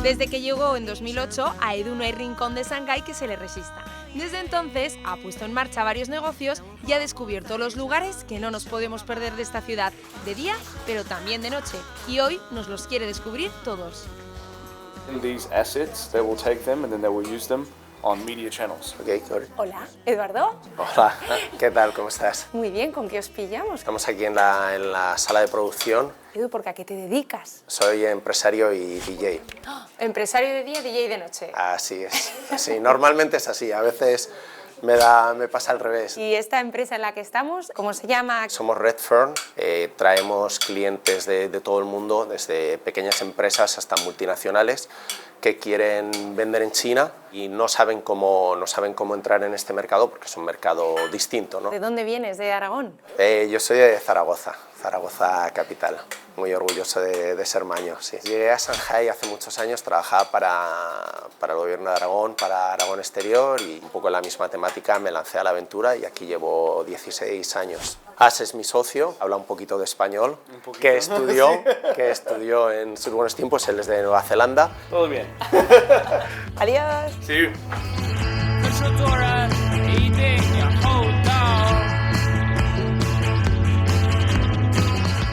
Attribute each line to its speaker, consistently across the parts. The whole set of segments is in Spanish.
Speaker 1: Desde que llegó en 2008, a Edu no hay rincón de Shanghái que se le resista. Desde entonces ha puesto en marcha varios negocios y ha descubierto los lugares que no nos podemos perder de esta ciudad, de día, pero también de noche. Y hoy nos los quiere descubrir todos.
Speaker 2: These assets, they will take them and then they will use them on media channels.
Speaker 3: Okay, good.
Speaker 4: Hola, Eduardo.
Speaker 3: Hola, ¿qué tal? ¿Cómo estás?
Speaker 4: Muy bien, ¿con qué os pillamos?
Speaker 3: Estamos aquí en la sala de producción.
Speaker 4: Edu, ¿por qué a qué te dedicas?
Speaker 3: Soy empresario y DJ.
Speaker 4: ¡Oh! Empresario de día, DJ de noche.
Speaker 3: Así es. Sí, normalmente es así. A veces me pasa al revés.
Speaker 4: ¿Y esta empresa en la que estamos, cómo se llama?
Speaker 3: Somos Redfern, traemos clientes de todo el mundo, desde pequeñas empresas hasta multinacionales que quieren vender en China y no saben cómo entrar en este mercado porque es un mercado distinto, ¿no?
Speaker 4: ¿De dónde vienes? ¿De Aragón?
Speaker 3: Yo soy de Zaragoza, Zaragoza capital. Muy orgulloso de ser maño, sí. Llegué a Shanghái hace muchos años, trabajaba para el gobierno de Aragón, para Aragón Exterior y un poco en la misma temática me lancé a la aventura y aquí llevo 16 años. As es mi socio, habla un poquito de español, que estudió en sus buenos tiempos, él es de Nueva Zelanda.
Speaker 2: Todo bien.
Speaker 4: Adiós.
Speaker 2: Sí.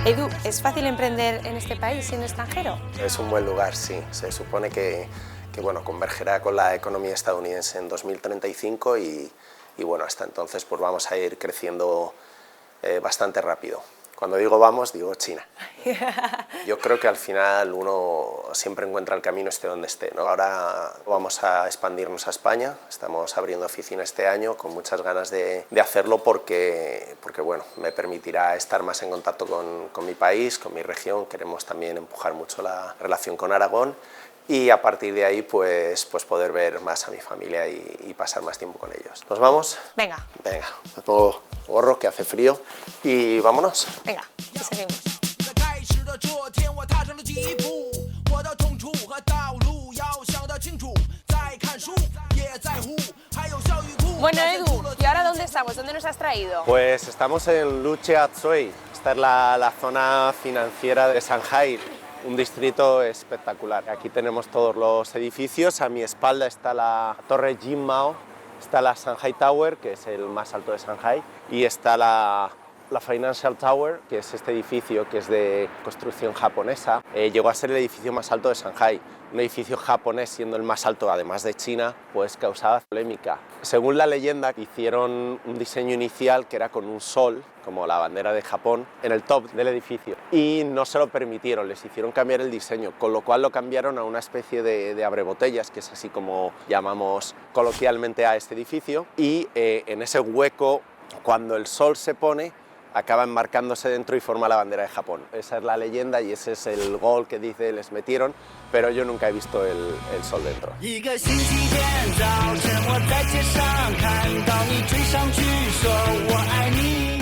Speaker 4: Edu, ¿es fácil emprender en este país siendo extranjero?
Speaker 3: Es un buen lugar, sí. Se supone que bueno, convergerá con la economía estadounidense en 2035 y bueno, hasta entonces pues vamos a ir creciendo bastante rápido. Cuando digo vamos, digo China. Yo creo que al final uno siempre encuentra el camino esté donde esté, ¿no? Ahora vamos a expandirnos a España, estamos abriendo oficina este año con muchas ganas de hacerlo porque bueno, me permitirá estar más en contacto con mi país, con mi región. Queremos también empujar mucho la relación con Aragón y a partir de ahí pues poder ver más a mi familia y pasar más tiempo con ellos. ¿Nos vamos?
Speaker 4: Venga.
Speaker 3: Venga, me pongo gorro que hace frío y vámonos.
Speaker 4: Venga, y seguimos. Bueno, Edu, ¿y ahora dónde estamos? ¿Dónde nos has traído?
Speaker 3: Pues estamos en Luqiaozui. Esta es la zona financiera de Shanghái. Un distrito espectacular. Aquí tenemos todos los edificios. A mi espalda está la Torre Jinmao, está la Shanghai Tower, que es el más alto de Shanghái, y está la Financial Tower, que es este edificio que es de construcción japonesa. Llegó a ser el edificio más alto de Shanghái. Un edificio japonés siendo el más alto, además de China, pues causaba polémica. Según la leyenda, hicieron un diseño inicial que era con un sol, como la bandera de Japón, en el top del edificio. Y no se lo permitieron, les hicieron cambiar el diseño, con lo cual lo cambiaron a una especie de abrebotellas, que es así como llamamos coloquialmente a este edificio. Y en ese hueco, cuando el sol se pone, acaba enmarcándose dentro y forma la bandera de Japón. Esa es la leyenda y ese es el gol que dice les metieron, pero yo nunca he visto el sol dentro.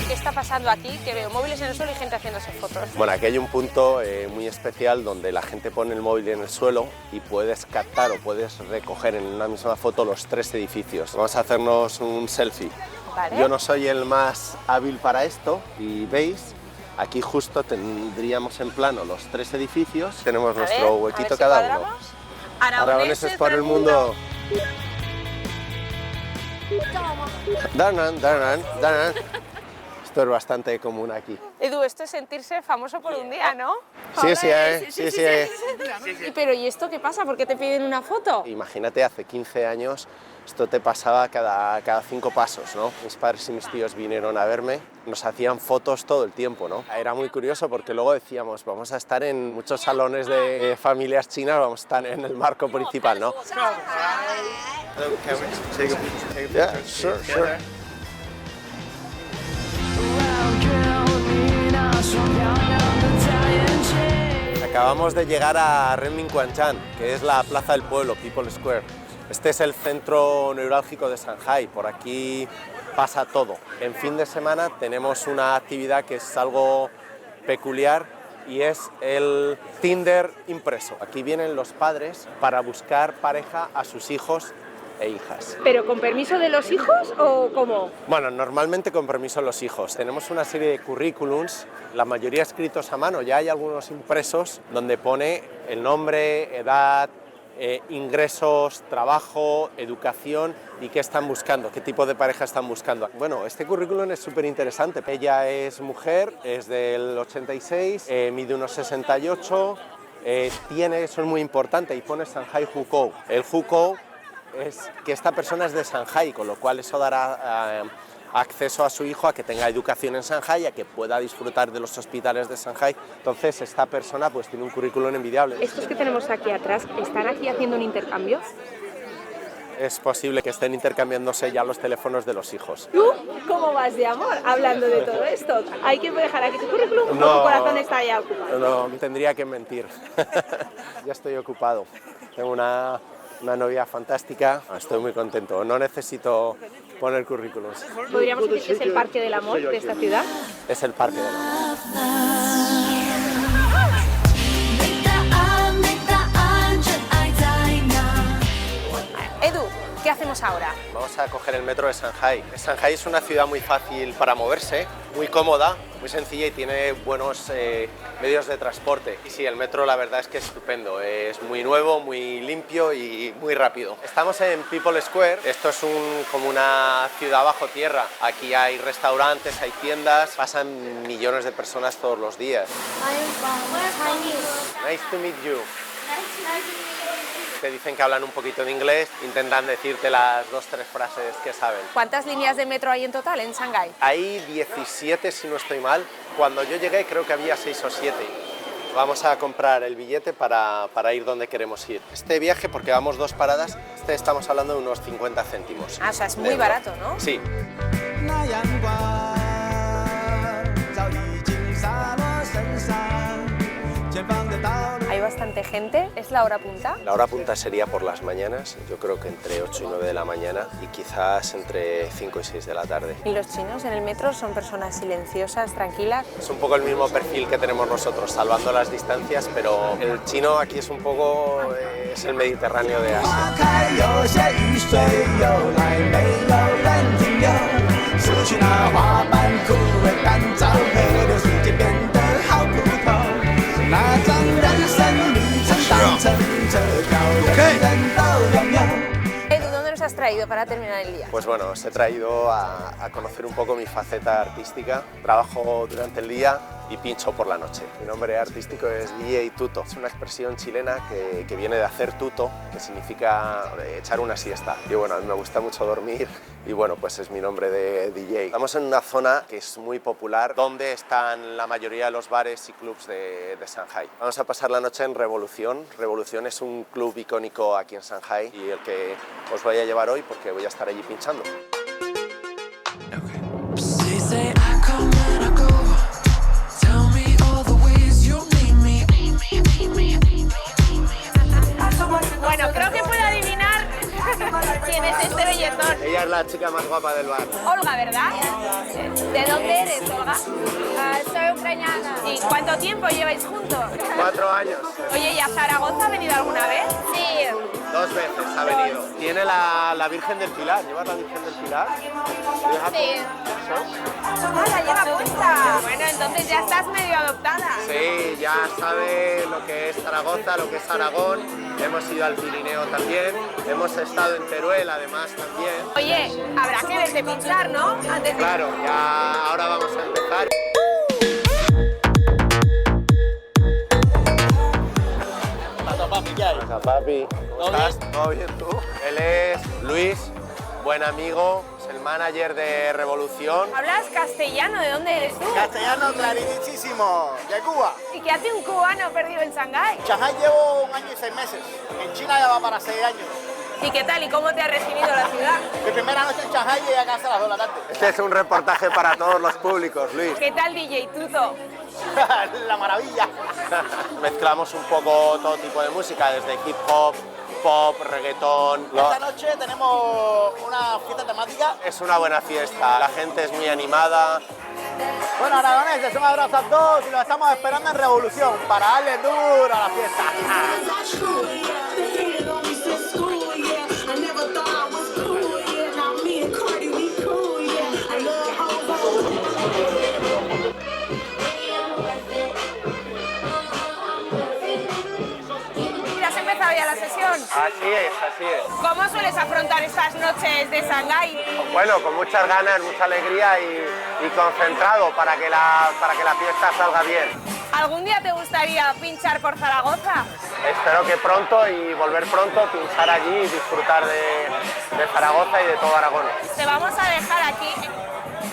Speaker 4: ¿Qué está pasando aquí? Que veo móviles en el suelo y gente haciéndose fotos.
Speaker 3: Bueno, aquí hay un punto muy especial donde la gente pone el móvil en el suelo y puedes captar o puedes recoger en una misma foto los tres edificios. Vamos a hacernos un selfie.
Speaker 4: Vale.
Speaker 3: Yo no soy el más hábil para esto y veis, aquí justo tendríamos en plano los tres edificios. Tenemos nuestro huequito cada uno. Aragoneses por el mundo. Danan, danan, danan. Esto es bastante común aquí.
Speaker 4: Edu, esto es sentirse famoso por un día, ¿no?
Speaker 3: Sí, sí.
Speaker 4: Pero ¿y esto qué pasa? ¿Por qué te piden una foto?
Speaker 3: Imagínate, hace 15 años esto te pasaba cada 5 pasos, ¿no? Mis padres y mis tíos vinieron a verme, nos hacían fotos todo el tiempo, ¿no? Era muy curioso porque luego decíamos, vamos a estar en muchos salones de familias chinas, vamos a estar en el marco principal, ¿no? Yeah, sure. Acabamos de llegar a Renminquanchan, que es la plaza del pueblo, People Square. Este es el centro neurálgico de Shanghái, por aquí pasa todo. En fin de semana tenemos una actividad que es algo peculiar y es el Tinder impreso. Aquí vienen los padres para buscar pareja a sus hijos e hijas.
Speaker 1: ¿Pero con permiso de los hijos o cómo?
Speaker 3: Bueno, normalmente con permiso de los hijos. Tenemos una serie de currículums, la mayoría escritos a mano, ya hay algunos impresos donde pone el nombre, edad, ingresos, trabajo, educación y qué están buscando, qué tipo de pareja están buscando. Bueno, este currículum es súper interesante. Ella es mujer, es del 86, mide unos 68, tiene, eso es muy importante, y pone Shanghai Hukou. El Hukou es que esta persona es de Shanghai, con lo cual eso dará acceso a su hijo a que tenga educación en Shanghai, a que pueda disfrutar de los hospitales de Shanghai. Entonces esta persona pues tiene un currículum envidiable.
Speaker 1: Estos que tenemos aquí atrás, ¿están aquí haciendo un intercambio?
Speaker 3: Es posible que estén intercambiándose ya los teléfonos de los hijos.
Speaker 1: ¿Tú cómo vas de amor hablando de todo esto? ¿Hay que dejar aquí tu currículum o tu corazón está ya ocupado?
Speaker 3: No, tendría que mentir. Ya estoy ocupado. Tengo una novia fantástica, estoy muy contento, no necesito poner currículums.
Speaker 1: ¿Podríamos decir que es el parque del amor de esta ciudad?
Speaker 3: Es el parque del amor.
Speaker 4: Edu, ¿qué hacemos ahora?
Speaker 3: Vamos a coger el metro de Shanghai. Shanghai es una ciudad muy fácil para moverse, muy cómoda, muy sencilla y tiene buenos medios de transporte. Y sí, el metro la verdad es que es estupendo, es muy nuevo, muy limpio y muy rápido. Estamos en People Square, esto es como una ciudad bajo tierra. Aquí hay restaurantes, hay tiendas, pasan millones de personas todos los días. Nice to meet you. Te dicen que hablan un poquito de inglés, intentan decirte las 2 o 3 frases que saben.
Speaker 4: ¿Cuántas líneas de metro hay en total en Shanghái?
Speaker 3: Hay 17 si no estoy mal. Cuando yo llegué creo que había 6 o 7. Vamos a comprar el billete para ir donde queremos ir. Este viaje, porque vamos 2 paradas, estamos hablando de unos 50 céntimos.
Speaker 4: Ah, o sea, es muy barato, ¿no?
Speaker 3: Sí.
Speaker 4: Hay bastante gente. ¿Es la hora punta?
Speaker 3: La hora punta sería por las mañanas, yo creo que entre 8 y 9 de la mañana y quizás entre 5 y 6 de la tarde.
Speaker 4: ¿Y los chinos en el metro son personas silenciosas, tranquilas?
Speaker 3: Es un poco el mismo perfil que tenemos nosotros, salvando las distancias, pero el chino aquí es un poco, es el Mediterráneo de Asia.
Speaker 4: Edu, ¿dónde nos has traído para terminar el día?
Speaker 3: Pues bueno, os he traído a conocer un poco mi faceta artística. Trabajo durante el día y pincho por la noche. Mi nombre artístico es DJ Tuto. Es una expresión chilena que viene de hacer tuto, que significa echar una siesta. Y bueno, a mí me gusta mucho dormir y bueno, pues es mi nombre de DJ. Estamos en una zona que es muy popular, donde están la mayoría de los bares y clubs de Shanghai. Vamos a pasar la noche en Revolución. Revolución es un club icónico aquí en Shanghai y el que os voy a llevar hoy porque voy a estar allí pinchando.
Speaker 4: Bueno, creo que puedo adivinar quién es este belletón.
Speaker 3: Ella es la chica más guapa del bar.
Speaker 4: Olga, ¿verdad? ¿De dónde eres, Olga? Soy ucraniana. ¿Y cuánto tiempo lleváis juntos?
Speaker 3: 4 años.
Speaker 4: Oye, ¿y a Zaragoza ha venido alguna vez? Sí.
Speaker 3: 2 veces ha venido. Tiene la Virgen del Pilar. ¿Llevas la Virgen del Pilar?
Speaker 4: Sí. Ah, la lleva puesta. Bueno, entonces ya estás medio adoptada.
Speaker 3: Sí, ya sabe lo que es Zaragoza, lo que es Aragón. Hemos ido al Pirineo también. Hemos estado en Teruel además también.
Speaker 4: Oye, habrá que verte pinchar, ¿no? Antes de...
Speaker 3: Claro, ya ahora vamos a empezar. Hola, papi. ¿Cómo estás? ¿Todo bien tú? Él es Luis, buen amigo, es el manager de Revolución.
Speaker 4: ¿Hablas castellano? ¿De dónde eres tú?
Speaker 5: Castellano claritísimo, de Cuba.
Speaker 4: ¿Y qué hace un cubano perdido en Shanghái?
Speaker 5: En Shanghái llevo 1 año y 6 meses. En China ya va para 6 años.
Speaker 4: ¿Y qué tal? ¿Y cómo te ha recibido la ciudad?
Speaker 5: Mi primera noche en Shanghái llegué a casa a las 2 de la tarde.
Speaker 3: Este es un reportaje para todos los públicos, Luis.
Speaker 4: ¿Qué tal, DJ Tuto?
Speaker 5: La maravilla.
Speaker 3: Mezclamos un poco todo tipo de música, desde hip hop, pop, reggaetón.
Speaker 5: Esta noche tenemos una fiesta temática.
Speaker 3: Es una buena fiesta, la gente es muy animada.
Speaker 5: Bueno, aragoneses, un abrazo a todos y los estamos esperando en Revolución para darle duro a la fiesta.
Speaker 4: ya la sesión?
Speaker 3: Así es, así es.
Speaker 4: ¿Cómo sueles afrontar estas noches de Shanghái?
Speaker 3: Bueno, con muchas ganas, mucha alegría y concentrado para que la fiesta salga bien.
Speaker 4: ¿Algún día te gustaría pinchar por Zaragoza?
Speaker 3: Espero que pronto y volver pronto, pinchar allí y disfrutar de Zaragoza y de todo Aragón.
Speaker 4: Te vamos a dejar aquí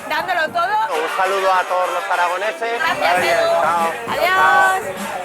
Speaker 4: dándolo todo.
Speaker 3: Un saludo a todos los aragoneses.
Speaker 4: Gracias,
Speaker 3: Muy bien,
Speaker 4: Edu.
Speaker 3: chao.
Speaker 4: Adiós.